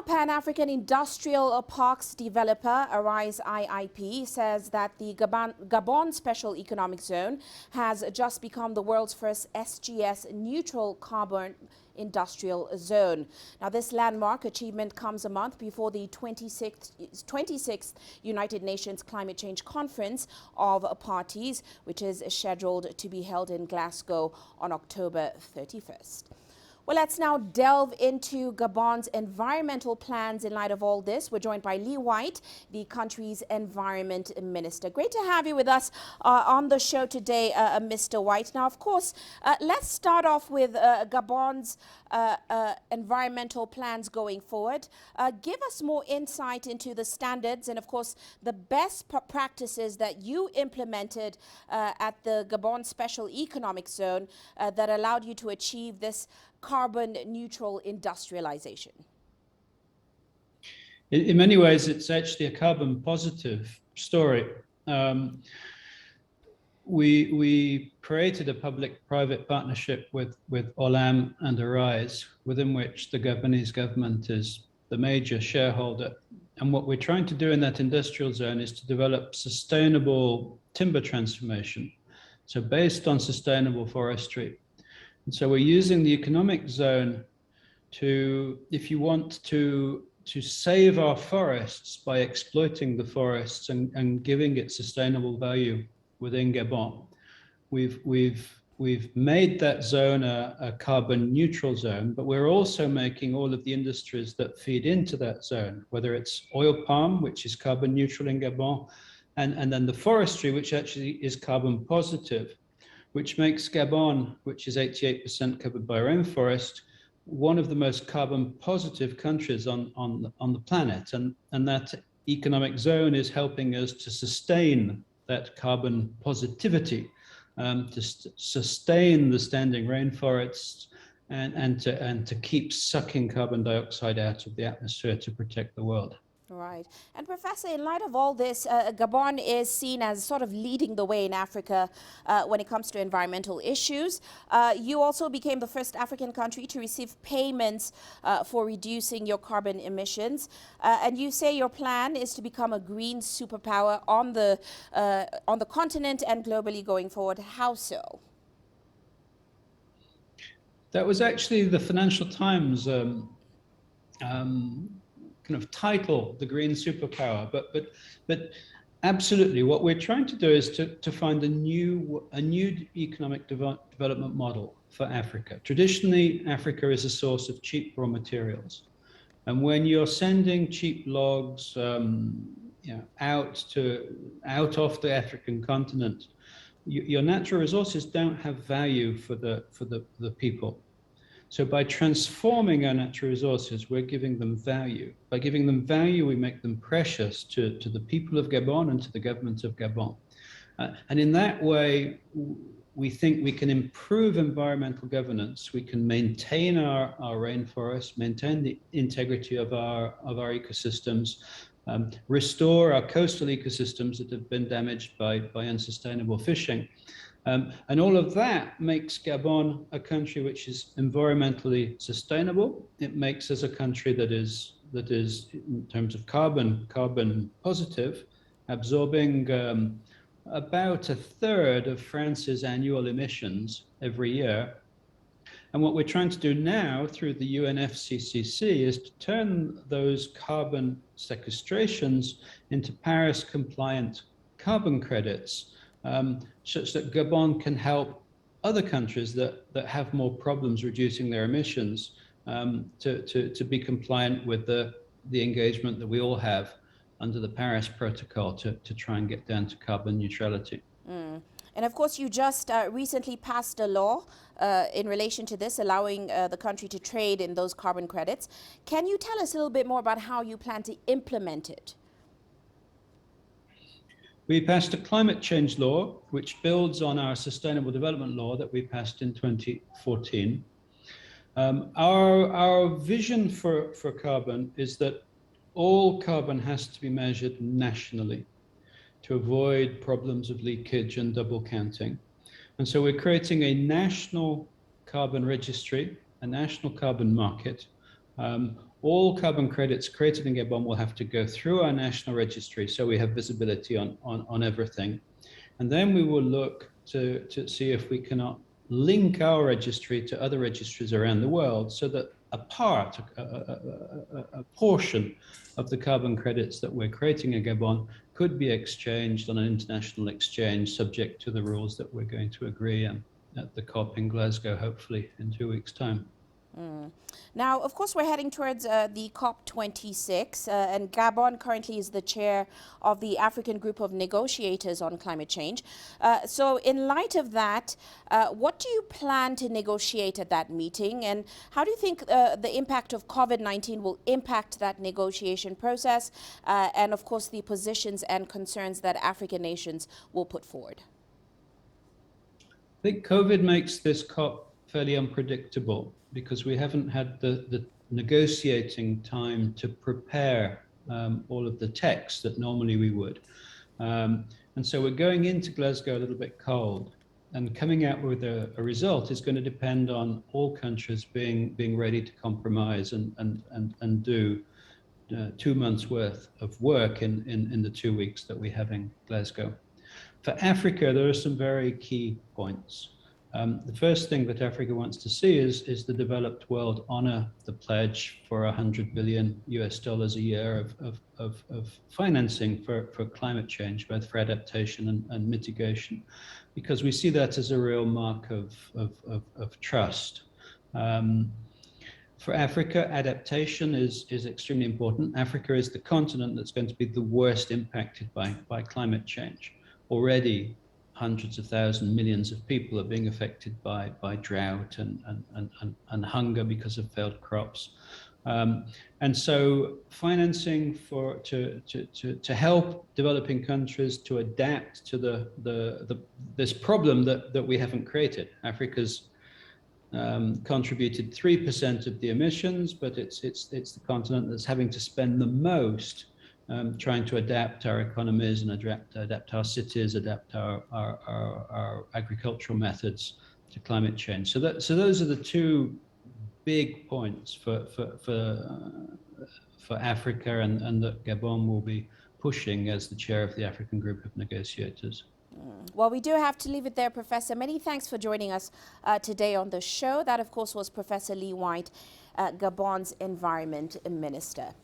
Pan-African Industrial Parks developer Arise IIP says that the Gabon Special Economic Zone has just become the world's first SGS neutral carbon industrial zone. Now, this landmark achievement comes a month before the 26th United Nations Climate Change Conference of Parties, which is scheduled to be held in Glasgow on October 31st. Well, let's now delve into Gabon's environmental plans in light of all this. We're joined by Lee White, the country's environment minister. Great to have you with us on the show today, Mr. White. Now, of course, let's start off with Gabon's environmental plans going forward. Give us more insight into the standards and, of course, the best practices that you implemented at the Gabon Special Economic Zone that allowed you to achieve this carbon neutral industrialization. In many ways, it's actually a carbon positive story. We created a public-private partnership with Olam and Arise, within which the Gabonese government is the major shareholder. And what we're trying to do in that industrial zone is to develop sustainable timber transformation, so based on sustainable forestry. And so we're using the economic zone to, if you want to save our forests by exploiting the forests and giving it sustainable value within Gabon. We've made that zone a carbon neutral zone, but we're also making all of the industries that feed into that zone, whether it's oil palm, which is carbon neutral in Gabon, and then the forestry, which actually is carbon positive, which makes Gabon, which is 88% covered by rainforest, one of the most carbon positive countries on the planet. And that economic zone is helping us to sustain that carbon positivity, to sustain the standing rainforests and to keep sucking carbon dioxide out of the atmosphere to protect the world. Right. And Professor, in light of all this, Gabon is seen as sort of leading the way in Africa when it comes to environmental issues. You also became the first African country to receive payments for reducing your carbon emissions. And you say your plan is to become a green superpower on the continent and globally going forward. How so? That was actually the Financial Times kind of title, the green superpower, but absolutely what we're trying to do is to find a new economic development model for Africa. Traditionally, Africa is a source of cheap raw materials, and when you're sending cheap logs out off the African continent, your natural resources don't have value for the people. So by transforming our natural resources, we're giving them value. By giving them value, we make them precious to the people of Gabon and to the government of Gabon. And in that way, we think we can improve environmental governance. We can maintain our rainforests, maintain the integrity of our ecosystems, restore our coastal ecosystems that have been damaged by unsustainable fishing. And all of that makes Gabon a country which is environmentally sustainable. It makes us a country that is in terms of carbon positive, absorbing about a third of France's annual emissions every year. And what we're trying to do now through the UNFCCC is to turn those carbon sequestrations into Paris compliant carbon credits, such that Gabon can help other countries that have more problems reducing their emissions to be compliant with the engagement that we all have under the Paris Protocol to try and get down to carbon neutrality. And of course, you just recently passed a law in relation to this, allowing the country to trade in those carbon credits. Can you tell us a little bit more about how you plan to implement it? We passed a climate change law, which builds on our sustainable development law that we passed in 2014. Our vision for carbon is that all carbon has to be measured nationally to avoid problems of leakage and double counting. And so we're creating a national carbon registry, a national carbon market. all carbon credits created in Gabon will have to go through our national registry, so we have visibility on everything. And then we will look to see if we cannot link our registry to other registries around the world, so that a portion of the carbon credits that we're creating in Gabon could be exchanged on an international exchange, subject to the rules that we're going to agree on at the COP in Glasgow, hopefully in 2 weeks' time. Now, of course, we're heading towards the COP26, and Gabon currently is the chair of the African Group of Negotiators on Climate Change. So in light of that, what do you plan to negotiate at that meeting, and how do you think the impact of COVID-19 will impact that negotiation process, and of course the positions and concerns that African nations will put forward? I think COVID makes this COP fairly unpredictable, because we haven't had the negotiating time to prepare all of the text that normally we would. And so we're going into Glasgow a little bit cold, and coming out with a result is going to depend on all countries being ready to compromise and do 2 months worth of work in the 2 weeks that we have in Glasgow. For Africa, there are some very key points. The first thing that Africa wants to see is the developed world honor the pledge for $100 billion a year of financing for climate change, both for adaptation and mitigation, because we see that as a real mark of trust. For Africa, adaptation is extremely important. Africa is the continent that's going to be the worst impacted by climate change. Already, hundreds of thousands, millions of people are being affected by drought and hunger because of failed crops. And so financing to help developing countries to adapt to this problem that we haven't created. Africa's contributed 3% of the emissions, but it's the continent that's having to spend the most trying to adapt our economies and adapt our cities, adapt our agricultural methods to climate change. So those are the two big points for Africa, and that Gabon will be pushing as the chair of the African Group of Negotiators. Well, we do have to leave it there, Professor. Many thanks for joining us today on the show. That, of course, was Professor Lee White, Gabon's Environment Minister.